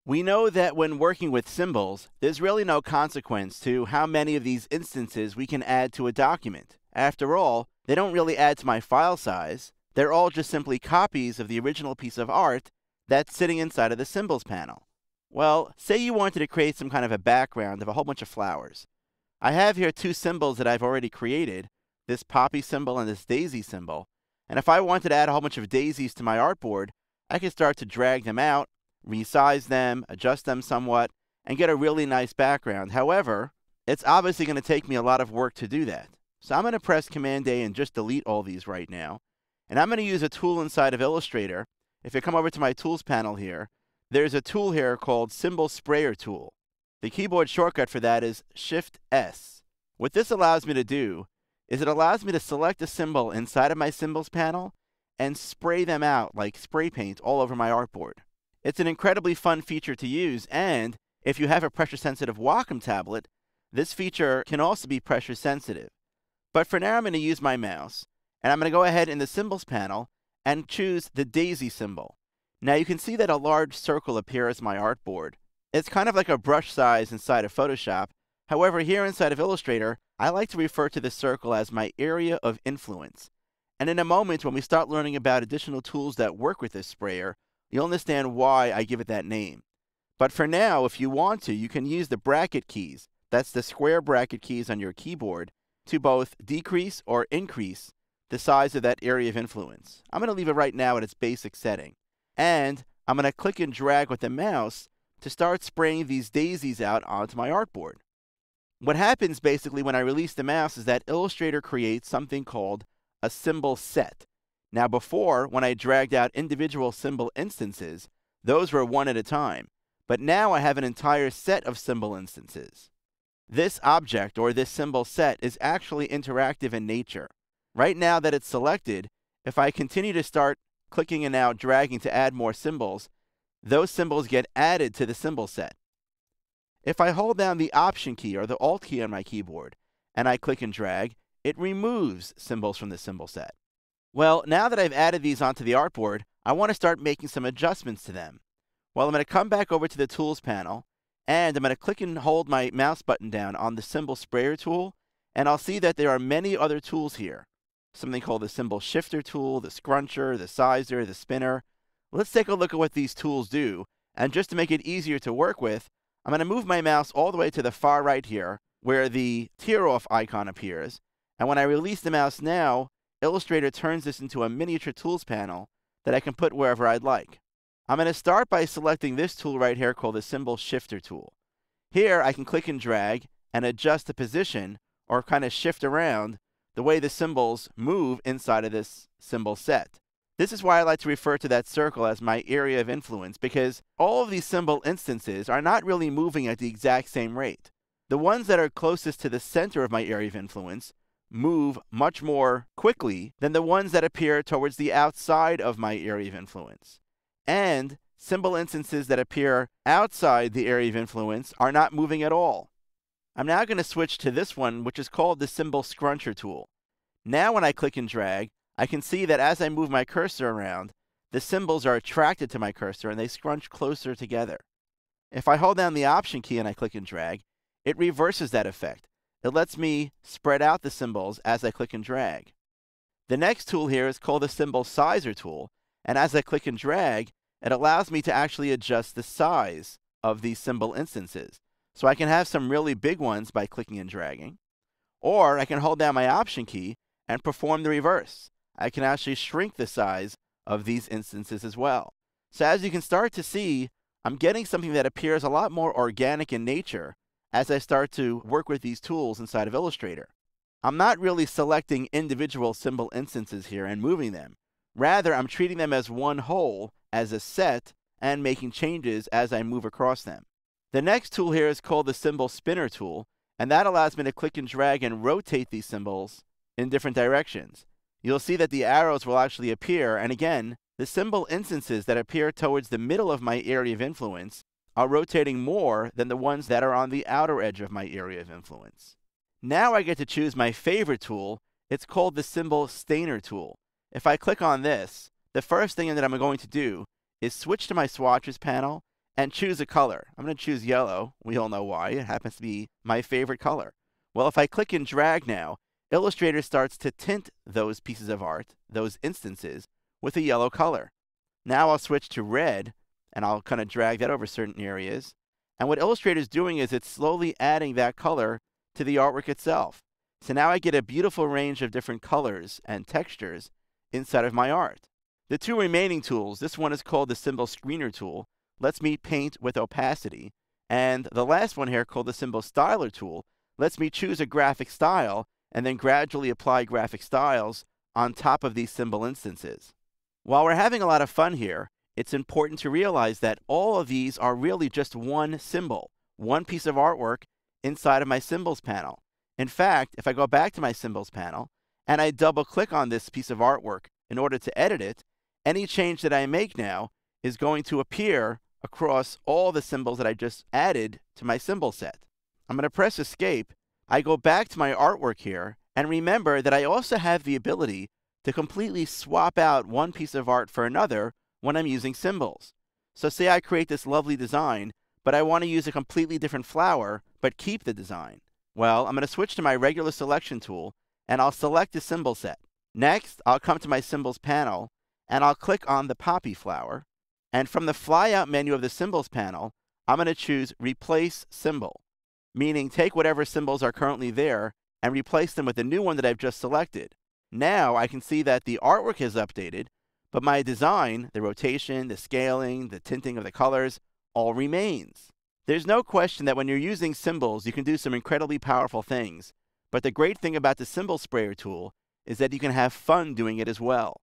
We know that when working with symbols, there's really no consequence to how many of these instances we can add to a document. After all, they don't really add to my file size. They're all just simply copies of the original piece of art that's sitting inside of the Symbols panel. Well, say you wanted to create some kind of a background of a whole bunch of flowers. I have here two symbols that I've already created, this poppy symbol and this daisy symbol. And if I wanted to add a whole bunch of daisies to my artboard, I could start to drag them out, resize them, adjust them somewhat, and get a really nice background. However, it's obviously going to take me a lot of work to do that. So I'm going to press Command-A and just delete all these right now. And I'm going to use a tool inside of Illustrator. If you come over to my Tools panel here, there's a tool here called Symbol Sprayer Tool. The keyboard shortcut for that is Shift-S. What this allows me to do is it allows me to select a symbol inside of my Symbols panel and spray them out like spray paint all over my artboard. It's an incredibly fun feature to use, and if you have a pressure-sensitive Wacom tablet, this feature can also be pressure-sensitive. But for now, I'm going to use my mouse, and I'm going to go ahead in the Symbols panel and choose the daisy symbol. Now you can see that a large circle appears on my artboard. It's kind of like a brush size inside of Photoshop. However, here inside of Illustrator, I like to refer to this circle as my area of influence. And in a moment, when we start learning about additional tools that work with this sprayer, you'll understand why I give it that name. But for now, if you want to, you can use the bracket keys, that's the square bracket keys on your keyboard, to both decrease or increase the size of that area of influence. I'm going to leave it right now at its basic setting. And I'm going to click and drag with the mouse to start spraying these daisies out onto my artboard. What happens basically when I release the mouse is that Illustrator creates something called a symbol set. Now before, when I dragged out individual symbol instances, those were one at a time. But now I have an entire set of symbol instances. This object, or this symbol set, is actually interactive in nature. Right now that it's selected, if I continue to start clicking and now dragging to add more symbols, those symbols get added to the symbol set. If I hold down the Option key or the Alt key on my keyboard, and I click and drag, it removes symbols from the symbol set. Well, now that I've added these onto the artboard, I want to start making some adjustments to them. Well, I'm going to come back over to the Tools panel, and I'm going to click and hold my mouse button down on the Symbol Sprayer tool, and I'll see that there are many other tools here. Something called the Symbol Shifter tool, the Scruncher, the Sizer, the Spinner. Let's take a look at what these tools do, and just to make it easier to work with, I'm going to move my mouse all the way to the far right here, where the tear-off icon appears, and when I release the mouse now, Illustrator turns this into a miniature tools panel that I can put wherever I'd like. I'm going to start by selecting this tool right here called the Symbol Shifter tool. Here I can click and drag and adjust the position or kind of shift around the way the symbols move inside of this symbol set. This is why I like to refer to that circle as my area of influence, because all of these symbol instances are not really moving at the exact same rate. The ones that are closest to the center of my area of influence move much more quickly than the ones that appear towards the outside of my area of influence. And symbol instances that appear outside the area of influence are not moving at all. I'm now going to switch to this one, which is called the Symbol Scruncher tool. Now when I click and drag, I can see that as I move my cursor around, the symbols are attracted to my cursor and they scrunch closer together. If I hold down the Option key and I click and drag, it reverses that effect. It lets me spread out the symbols as I click and drag. The next tool here is called the Symbol Sizer tool, and as I click and drag, it allows me to actually adjust the size of these symbol instances. So I can have some really big ones by clicking and dragging, or I can hold down my Option key and perform the reverse. I can actually shrink the size of these instances as well. So as you can start to see, I'm getting something that appears a lot more organic in nature as I start to work with these tools inside of Illustrator. I'm not really selecting individual symbol instances here and moving them. Rather, I'm treating them as one whole, as a set, and making changes as I move across them. The next tool here is called the Symbol Spinner tool, and that allows me to click and drag and rotate these symbols in different directions. You'll see that the arrows will actually appear, and again, the symbol instances that appear towards the middle of my area of influence are rotating more than the ones that are on the outer edge of my area of influence. Now I get to choose my favorite tool. It's called the Symbol Stainer tool. If I click on this, the first thing that I'm going to do is switch to my swatches panel and choose a color. I'm going to choose yellow. We all know why. It happens to be my favorite color. Well, if I click and drag now, Illustrator starts to tint those pieces of art, those instances, with a yellow color. Now I'll switch to red, and I'll kind of drag that over certain areas. And what Illustrator is doing is it's slowly adding that color to the artwork itself. So now I get a beautiful range of different colors and textures inside of my art. The two remaining tools, this one is called the Symbol Screener tool, lets me paint with opacity. And the last one here, called the Symbol Styler tool, lets me choose a graphic style and then gradually apply graphic styles on top of these symbol instances. While we're having a lot of fun here, it's important to realize that all of these are really just one symbol, one piece of artwork inside of my Symbols panel. In fact, if I go back to my Symbols panel and I double click on this piece of artwork in order to edit it, any change that I make now is going to appear across all the symbols that I just added to my symbol set. I'm going to press Escape. I go back to my artwork here, and remember that I also have the ability to completely swap out one piece of art for another when I'm using symbols. So say I create this lovely design, but I want to use a completely different flower, but keep the design. Well, I'm going to switch to my regular selection tool, and I'll select the symbol set. Next, I'll come to my Symbols panel, and I'll click on the poppy flower. And from the flyout menu of the Symbols panel, I'm going to choose Replace Symbol, meaning take whatever symbols are currently there and replace them with the new one that I've just selected. Now I can see that the artwork has updated, but my design, the rotation, the scaling, the tinting of the colors, all remains. There's no question that when you're using symbols, you can do some incredibly powerful things. But the great thing about the Symbol Sprayer tool is that you can have fun doing it as well.